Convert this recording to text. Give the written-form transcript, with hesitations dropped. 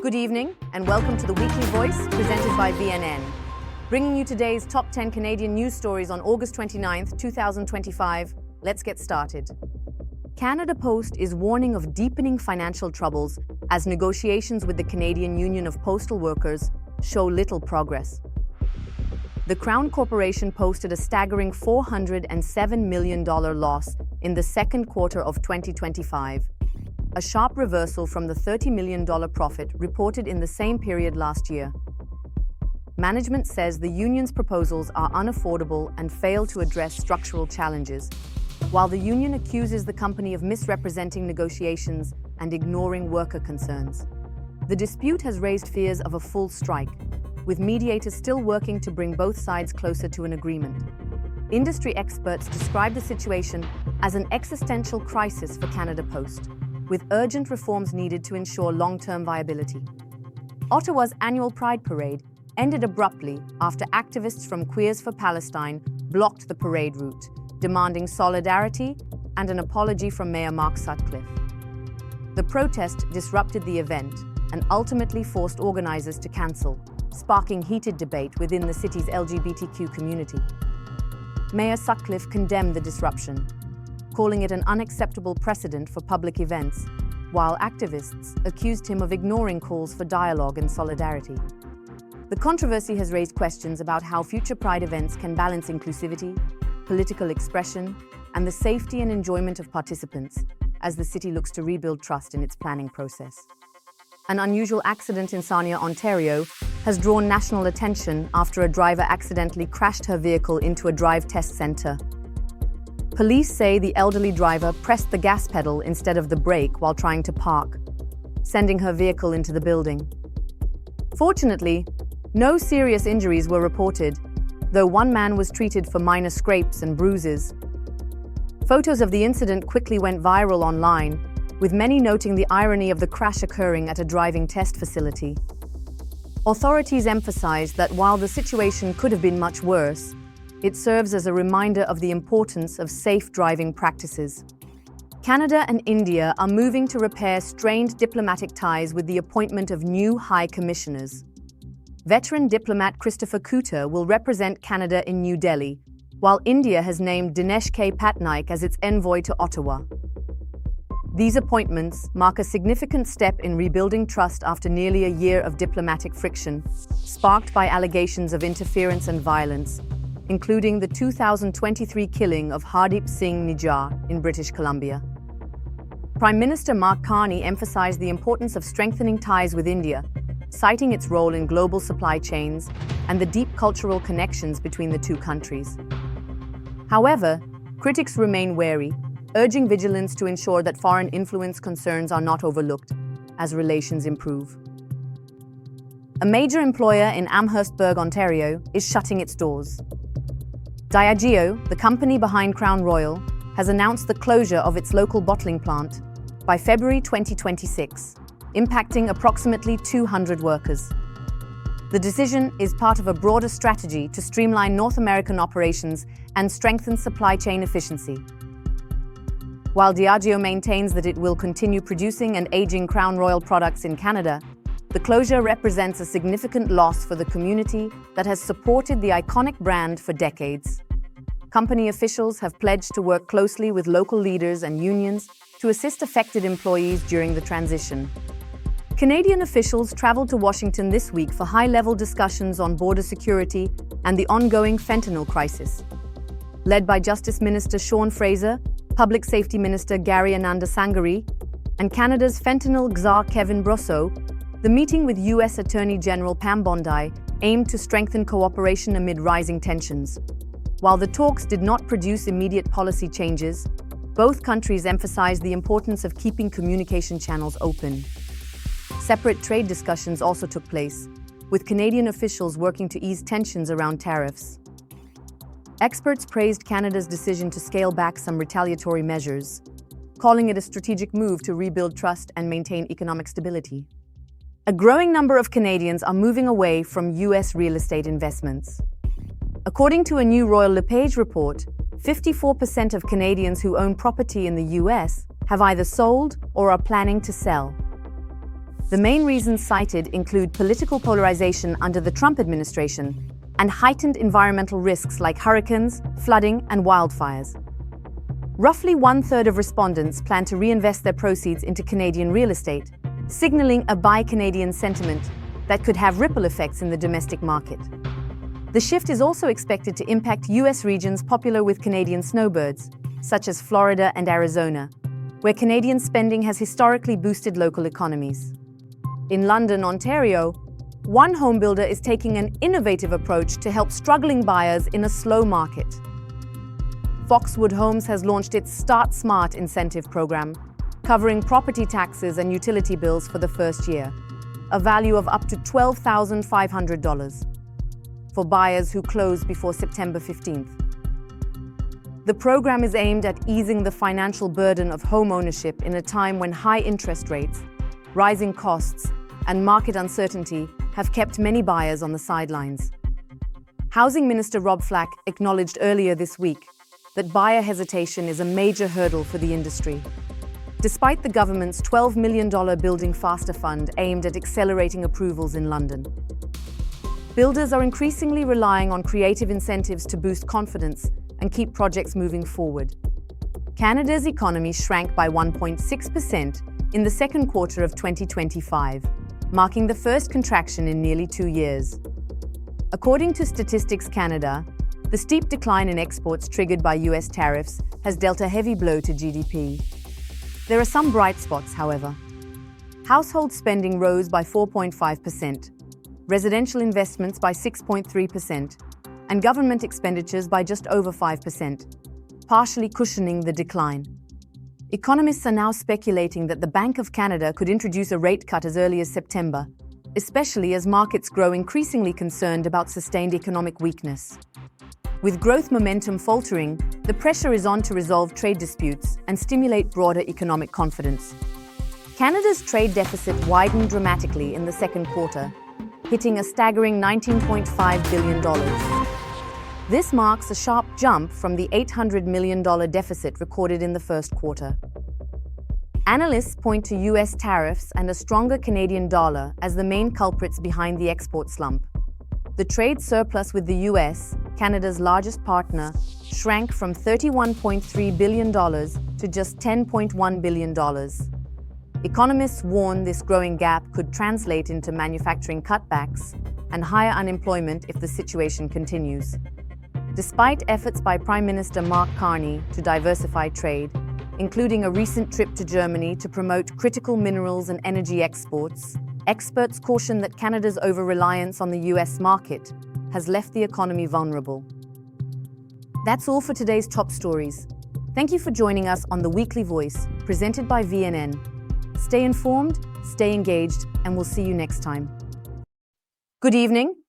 Good evening and welcome to the Weekly Voice presented by VNN. Bringing you today's top 10 Canadian news stories on August 29th, 2025. Let's get started. Canada Post is warning of deepening financial troubles as negotiations with the Canadian Union of Postal Workers show little progress. The Crown Corporation posted a staggering $407 million loss in the second quarter of 2025, a sharp reversal from the $30 million profit reported in the same period last year. Management says the union's proposals are unaffordable and fail to address structural challenges, while the union accuses the company of misrepresenting negotiations and ignoring worker concerns. The dispute has raised fears of a full strike, with mediators still working to bring both sides closer to an agreement. Industry experts describe the situation as an existential crisis for Canada Post, with urgent reforms needed to ensure long-term viability. Ottawa's annual Pride parade ended abruptly after activists from Queers for Palestine blocked the parade route, demanding solidarity and an apology from Mayor Mark Sutcliffe. The protest disrupted the event and ultimately forced organizers to cancel, sparking heated debate within the city's LGBTQ community. Mayor Sutcliffe condemned the disruption, calling it an unacceptable precedent for public events, while activists accused him of ignoring calls for dialogue and solidarity. The controversy has raised questions about how future Pride events can balance inclusivity, political expression, and the safety and enjoyment of participants as the city looks to rebuild trust in its planning process. An unusual accident in Sarnia, Ontario, has drawn national attention after a driver accidentally crashed her vehicle into a drive-test center. Police say the elderly driver pressed the gas pedal instead of the brake while trying to park, sending her vehicle into the building. Fortunately, no serious injuries were reported, though one man was treated for minor scrapes and bruises. Photos of the incident quickly went viral online, with many noting the irony of the crash occurring at a driving test facility. Authorities emphasized that while the situation could have been much worse, it serves as a reminder of the importance of safe driving practices. Canada and India are moving to repair strained diplomatic ties with the appointment of new high commissioners. Veteran diplomat Christopher Cooter will represent Canada in New Delhi, while India has named Dinesh K. Patnaik as its envoy to Ottawa. These appointments mark a significant step in rebuilding trust after nearly a year of diplomatic friction, sparked by allegations of interference and violence, including the 2023 killing of Hardeep Singh Nijjar in British Columbia. Prime Minister Mark Carney emphasized the importance of strengthening ties with India, citing its role in global supply chains and the deep cultural connections between the two countries. However, critics remain wary, urging vigilance to ensure that foreign influence concerns are not overlooked as relations improve. A major employer in Amherstburg, Ontario, is shutting its doors. Diageo, the company behind Crown Royal, has announced the closure of its local bottling plant by February 2026, impacting approximately 200 workers. The decision is part of a broader strategy to streamline North American operations and strengthen supply chain efficiency. While Diageo maintains that it will continue producing and aging Crown Royal products in Canada, the closure represents a significant loss for the community that has supported the iconic brand for decades. Company officials have pledged to work closely with local leaders and unions to assist affected employees during the transition. Canadian officials traveled to Washington this week for high-level discussions on border security and the ongoing fentanyl crisis. Led by Justice Minister Sean Fraser, Public Safety Minister Gary Ananda Sangari, and Canada's fentanyl czar Kevin Brosseau, the meeting with U.S. Attorney General Pam Bondi aimed to strengthen cooperation amid rising tensions. While the talks did not produce immediate policy changes, both countries emphasized the importance of keeping communication channels open. Separate trade discussions also took place, with Canadian officials working to ease tensions around tariffs. Experts praised Canada's decision to scale back some retaliatory measures, calling it a strategic move to rebuild trust and maintain economic stability. A growing number of Canadians are moving away from U.S. real estate investments. According to a new Royal LePage report, 54% of Canadians who own property in the U.S. have either sold or are planning to sell. The main reasons cited include political polarization under the Trump administration and heightened environmental risks like hurricanes, flooding, and wildfires. Roughly one-third of respondents plan to reinvest their proceeds into Canadian real estate, signaling a buy Canadian sentiment that could have ripple effects in the domestic market. The shift is also expected to impact U.S. regions popular with Canadian snowbirds, such as Florida and Arizona, where Canadian spending has historically boosted local economies. In London, Ontario, one home builder is taking an innovative approach to help struggling buyers in a slow market. Foxwood Homes has launched its Start Smart incentive program, covering property taxes and utility bills for the first year, a value of up to $12,500 for buyers who close before September 15th. The program is aimed at easing the financial burden of home ownership in a time when high interest rates, rising costs, and market uncertainty have kept many buyers on the sidelines. Housing Minister Rob Flack acknowledged earlier this week that buyer hesitation is a major hurdle for the industry. Despite the government's $12 million Building Faster fund aimed at accelerating approvals in London, builders are increasingly relying on creative incentives to boost confidence and keep projects moving forward. Canada's economy shrank by 1.6% in the second quarter of 2025, marking the first contraction in nearly 2 years. According to Statistics Canada, the steep decline in exports triggered by U.S. tariffs has dealt a heavy blow to GDP. There are some bright spots, however. Household spending rose by 4.5%, residential investments by 6.3%, and government expenditures by just over 5%, partially cushioning the decline. Economists are now speculating that the Bank of Canada could introduce a rate cut as early as September, especially as markets grow increasingly concerned about sustained economic weakness. With growth momentum faltering, the pressure is on to resolve trade disputes and stimulate broader economic confidence. Canada's trade deficit widened dramatically in the second quarter, hitting a staggering $19.5 billion. This marks a sharp jump from the $800 million deficit recorded in the first quarter. Analysts point to U.S. tariffs and a stronger Canadian dollar as the main culprits behind the export slump. The trade surplus with the U.S., Canada's largest partner, shrank from $31.3 billion to just $10.1 billion. Economists warn this growing gap could translate into manufacturing cutbacks and higher unemployment if the situation continues. Despite efforts by Prime Minister Mark Carney to diversify trade, including a recent trip to Germany to promote critical minerals and energy exports, experts caution that Canada's over-reliance on the U.S. market has left the economy vulnerable. That's all for today's top stories. Thank you for joining us on The Weekly Voice, presented by VNN. Stay informed, stay engaged, and we'll see you next time. Good evening.